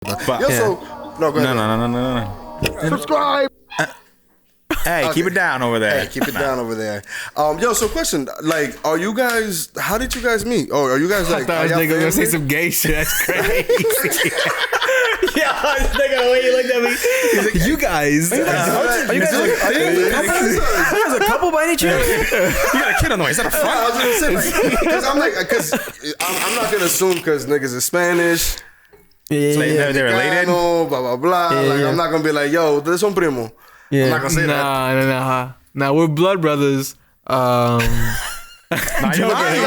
But, so no, go ahead. No. Subscribe. Hey, Okay. keep it down over there. Hey, keep it down over there. So question, like, are you guys? How did you guys meet? Oh, are you guys like? I thought are this y'all nigga gonna say family? some gay shit. That's crazy. Yeah, this nigga, the way he looked at me. He's like, you guys. Are you guys a couple by any chance? You got a kid on the way. Is that a I front? was gonna say, because I'm not gonna assume because niggas is Spanish. They're related. Blah blah blah. Yeah. I'm not gonna be like, yo, this un primo. Yeah. I'm not gonna say that. Nah, we're blood brothers. Nah, you Come on, man.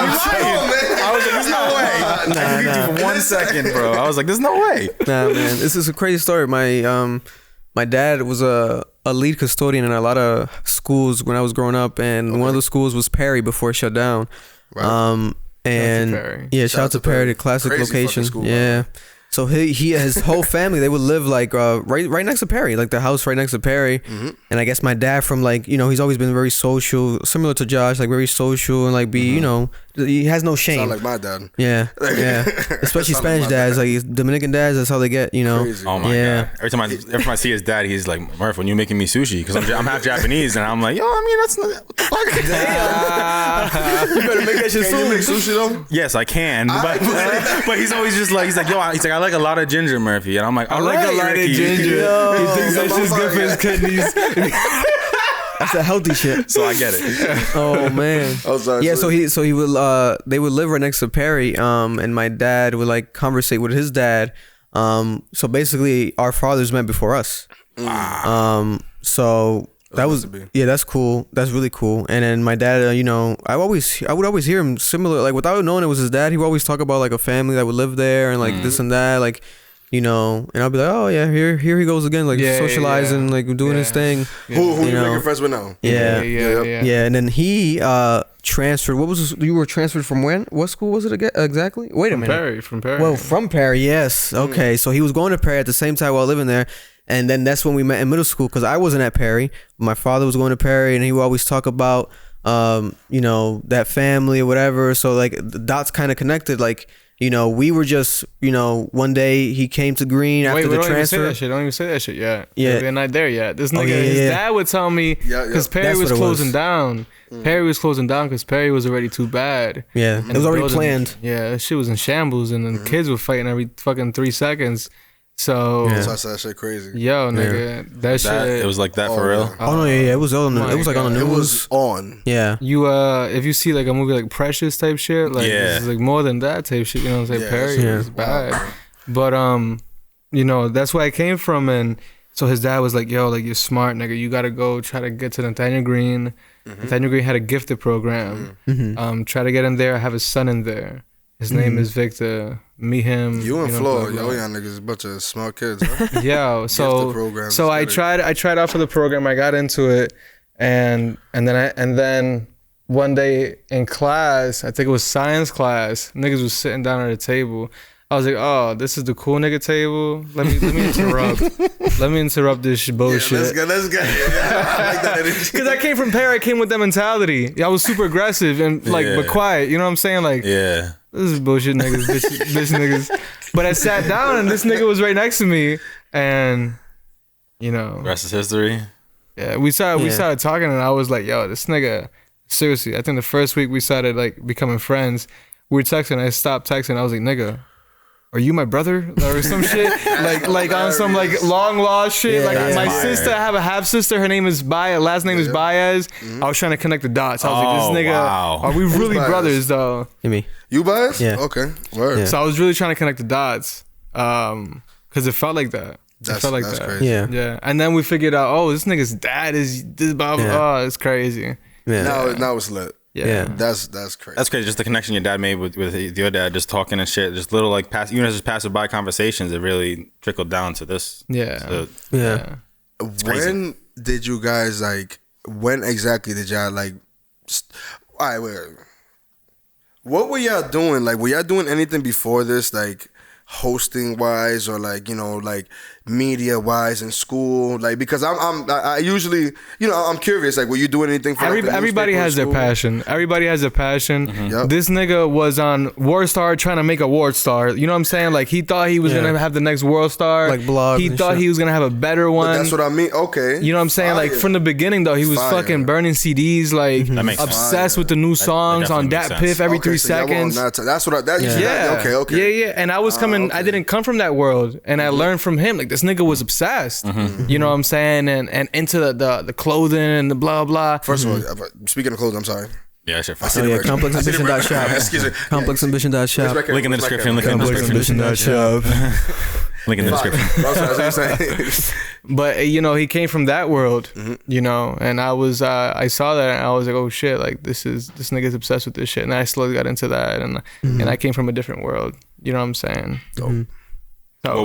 I was like, there's no way. I believed you for 1 second, bro. I was like, there's no way. Nah, man, this is a crazy story. My dad was a lead custodian in a lot of schools when I was growing up, and one of the schools was Perry before it shut down. Right. And Perry. yeah, shout out to Perry, the classic Crazy location. fucking school, Yeah. So his whole family, they would live like right next to Perry, like the house right next to Perry. Mm-hmm. And I guess my dad, from like, he's always been very social, similar to Josh, like very social and like he has no shame. Sound like my dad. Yeah, yeah. Especially Sound like Spanish my dads, like Dominican dads. That's how they get, Crazy. Oh my Yeah. god! Every time I see his dad, he's like, "Murph, when you making me sushi?" Because I'm half Japanese, and I'm like, "Yo, I mean, that's not what the fuck." You better make that shit Can you make soon. sushi though? Yes, I can, but he's always just like, he's like, I like a lot of ginger, Murphy, and I'm like, I like a lot of Ricky." ginger. He thinks that shit's good for his kidneys. That's a healthy shit. So I get it. Oh man. Oh, sorry. Yeah, so he would they would live right next to Perry, and my dad would like conversate with his dad. So basically our fathers met before us. So that was that's cool. That's really cool. And then my dad, I would always hear him similar, like without knowing it was his dad. He would always talk about like a family that would live there and like this and that, like. And I'll be like, oh yeah, here he goes again, like socializing, like doing his thing. Who you making friends with now? Yeah. And then he transferred. You were transferred from when? What school was it again? Exactly? Wait a minute. From Perry. Well, from Perry, yes. Okay, so he was going to Perry at the same time while living there. And then that's when we met in middle school, because I wasn't at Perry. My father was going to Perry, and he would always talk about, that family or whatever. So like the dots kind of connected. Like, we were just, one day he came to Green after the transfer. Don't even say that shit yet. Yeah. They're not there yet. This nigga, his dad would tell me, because Perry That's was what it closing was. down. Perry was closing down because Perry was already too bad. Yeah, And it was the already building- planned. Yeah, that shit was in shambles, and then kids were fighting every fucking 3 seconds. So, So I said that shit crazy. yo, nigga, that shit. It was like that for real. yeah. Oh no, yeah, it was on. my It was like on the It news. was on. Yeah. You if you see like a movie like Precious type shit, like Yeah. it's like more than that type shit, you know what I'm saying? Yeah, Perry that's is bad. But that's where I came from, and so his dad was like, yo, like you're smart, nigga. You gotta go try to get to Nathaniel Green. Nathaniel Green had a gifted program. Try to get in there, have his son in there. His name is Victor. Meet him. You and know, Flo, blah, blah. yo, y'all niggas is a bunch of smart kids, huh? Yeah, so program, so I it's better. tried out for the program. I got into it, and then one day in class, I think it was science class, niggas was sitting down at a table. I was like, oh, this is the cool nigga table. Let me interrupt. Let me interrupt this bullshit. Let's go. Yeah, I like that energy. Because I came from Perry, I came with that mentality. I was super aggressive and like, but quiet. You know what I'm saying? Like, Yeah. this is bullshit niggas, bitch niggas. But I sat down and this nigga was right next to me, and Rest is history. yeah, we started talking, and I was like, yo, this nigga, seriously. I think the first week we started like becoming friends. We were texting. I stopped texting. I was like, nigga, are you my brother or some shit? like on some like long lost shit. Yeah, like yeah. my Fire. sister, I have a half sister. Her name is Baez. Last name is Baez. I was trying to connect the dots. I was like, this nigga, wow. are we really Baez? brothers though? Me. You biased? Yeah. Okay. Word. Yeah. So I was really trying to connect the dots, because it felt like that. It felt like that's that. crazy. Yeah. Yeah, and then we figured out, oh, this nigga's dad is this blah blah. Yeah. Oh, it's crazy. Yeah. Now it's lit. Yeah. That's crazy. That's crazy. Just the connection your dad made with your dad, just talking and shit. Just little like even as just passive by conversations, it really trickled down to this. Yeah. to- Yeah. When did you guys when exactly did y'all all right, wait. What were y'all doing? Like, were y'all doing anything before this? Like, hosting wise or like, you know, like media wise in school? Like, because I usually, you know, I'm curious, like, were you doing anything for like, everybody has their passion. Everybody has their passion. Yep. This nigga was on World Star trying to make a World Star. You know what I'm saying? Like, he thought he was gonna have the next World Star. Like blogs He and thought shit. he was gonna have a better one. But that's what I mean. Okay. You know what I'm saying? Like, Fire. from the beginning though, he was Fire. fucking burning CDs, like makes sense. obsessed with the new songs on definitely makes Dat sense. Piff every 3 so y'all seconds. want that's what that used to Yeah. okay. Yeah. And I was coming. I didn't come from that world, and I learned from him. Like, this nigga was obsessed. You know what I'm saying? And into the clothing and the blah blah. First of all, speaking of clothes, I'm sorry. Yeah, that shit I see fine. the Yeah, merch. ComplexAmbition.Shop. Excuse me. ComplexAmbition.Shop. Link in the description. Link in the description. Link in the description. That's what I was saying. But you know, he came from that world, you know, and I saw that and I was like, oh shit, like this nigga's obsessed with this shit, and I slowly got into that, and I came from a different world, you know what I'm saying? So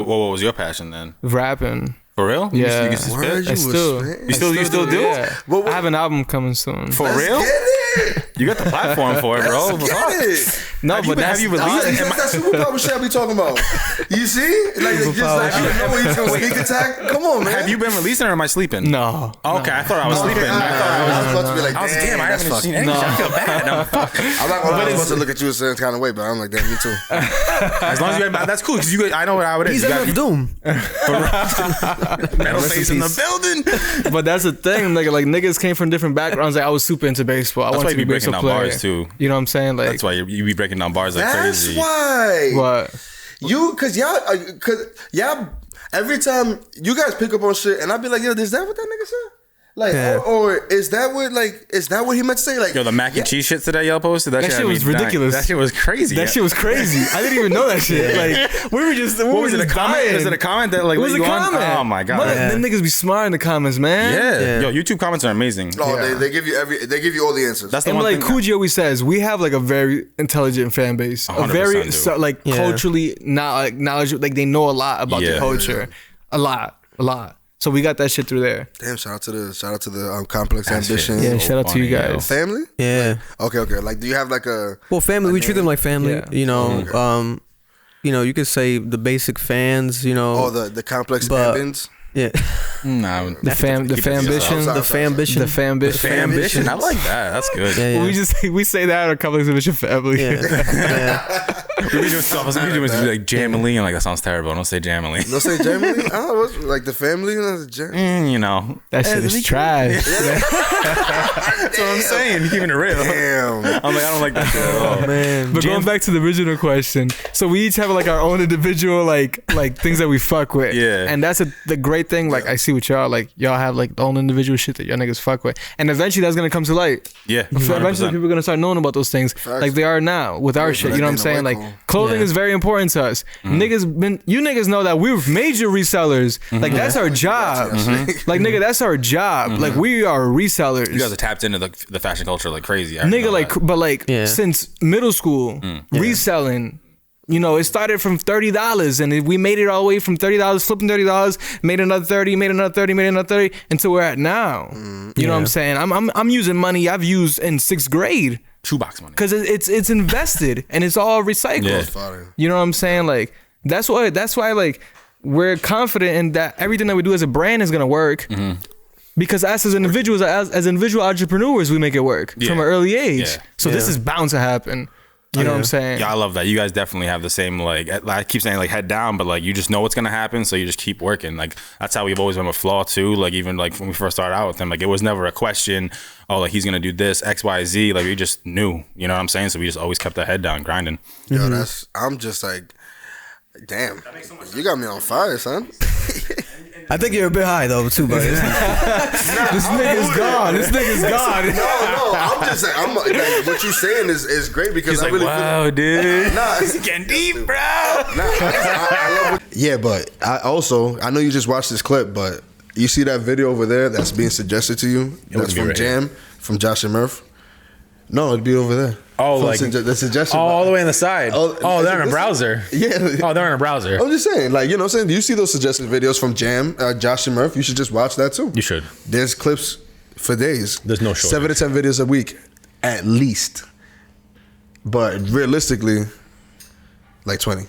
What was your passion then? rapping, For real? Yeah. You used to Word, spit? you still do? yeah. What- I have an album coming soon. For real? Get it. You got the platform for it, bro. Let's get it. No, Have you but been- that's have you released it? That's that superpower shit I be talking about. You see? Like, just like, I don't know when he's gonna sneak attack. Come on, man. Have you been releasing or am I sleeping? No. Okay, I thought I was sleeping. Okay, I thought I was. I was about to be like, I was damn. I that's haven't fucked. seen anything. I feel bad. No, fuck. I'm not gonna lie, I was supposed to look at you a certain kind of way, but I'm like, damn, me too. As long as you, that's cool because I know how it is. He's You Metal got Doom. metal face in the building. But that's the thing, like niggas came from different backgrounds. Like, I was super into baseball. I That's why wanted to you be a be breaking baseball down player. bars too. You know what I'm saying? Like, That's why you be breaking down bars like That's crazy. why. what? Cause y'all, every time you guys pick up on shit, and I be like, yo, is that what that nigga said? Like, Yeah. or is that what he meant to say? Like, Yo, the mac and cheese shit today y'all posted. That That shit shit had me was dying. ridiculous. That shit was crazy. That shit was crazy. I didn't even know that shit. Like, we were just, What was it? A comment? Was it a comment that like It was lit a you on? comment. Oh my god. Mother, Yeah. them niggas be smart in the comments, man. Yeah. Yeah. Yo, YouTube comments are amazing. oh, Yeah. they give you they give you all the answers. That's the And one like thing. Coogee always says, we have like a very intelligent fan base, a 100% very do. like Yeah. culturally knowledgeable. Like, they know a lot about the Yeah. culture, a lot. So we got that shit through there. Damn, shout out to the Complex That shit Ambition is Yeah, so shout out to you funny, yo. guys. family. Yeah. Okay. Like, do you have like a? Well, family. We treat them like family. Yeah. You know. You know, you could say the basic fans. You know. Oh, the Complex But- Ambitions. Yeah. Nah, The fam keep it to yourself. ambition, Sorry, The fambition. the fam Ambition. I like that. That's good. Yeah, yeah. we say that in our Complex Ambition family. Yeah. Yeah. We be doing stuff. We be doing like Jamily, and like that sounds terrible. Don't say Jamily. Don't say Jamie. I don't know what's like the family. You know. That shit is trash. That's what I'm saying. You're keeping it real. Damn. I'm like, I don't like that shit at all. Man. But going back to the original question, so we each have like our own individual like things that we fuck with. Yeah. And that's the great thing. Like, I see with y'all, like, y'all have like the own individual shit that y'all niggas fuck with, and eventually that's gonna come to light. Yeah. So eventually 100%. people are gonna start knowing about those things like they are now with our Yeah, shit. but You know what I'm that saying? ain't no Like, way cool. clothing Yeah. is very important to us. You niggas know that we're major resellers. Like, that's our job. Like, nigga, that's our job. Like, we are resellers. You guys are tapped into the fashion culture like crazy. I Nigga, know like, that. but like, Yeah. since middle school, reselling, you know, it started from $30, and we made it all the way from $30, flipping $30, made another 30, made another 30, made another 30, until we're at now. You know what I'm saying? I'm using money I've used in 6th grade shoebox money. because it's invested and it's all recycled. Yeah. Fire. You know what I'm saying? Like, that's why like we're confident in that everything that we do as a brand is gonna work. Because us as individuals, as individual entrepreneurs, we make it work Yeah. from an early age. Yeah. So this Yeah. is bound to happen. You know what I'm saying? Yeah, I love that. You guys definitely have the same, like, I keep saying like head down, but like you just know what's gonna happen, so you just keep working. Like, that's how we've always been with Flaw too. Like, even like when we first started out with him, like it was never a question, oh, like he's gonna do this, X, Y, Z. Like, we just knew, you know what I'm saying? So we just always kept our head down, grinding. Yo, I'm just like, damn. You got me on fire, son. I think you're a bit high though, too, buddy. This nigga's gone. This nigga's gone. No, I'm just saying. I'm like, what you saying is great because He's I like, really wow, dude. Nah, It's getting deep, bro. I love what, yeah, but I know you just watched this clip, but you see that video over there that's being suggested to you? That's would be from right Jam, from Josh and Murph. No, it'd be over there. Oh, From like the suggestion. all the way on the side. Oh, Oh, they're in a this- browser. Yeah. Oh, they're in a browser. I'm just saying, like, you know what I'm saying? You see those suggested videos from Jam, Josh and Murph, you should just watch that too. You should. There's clips for days. There's no shortage. 7 to 10 videos a week, at least. But realistically, like 20.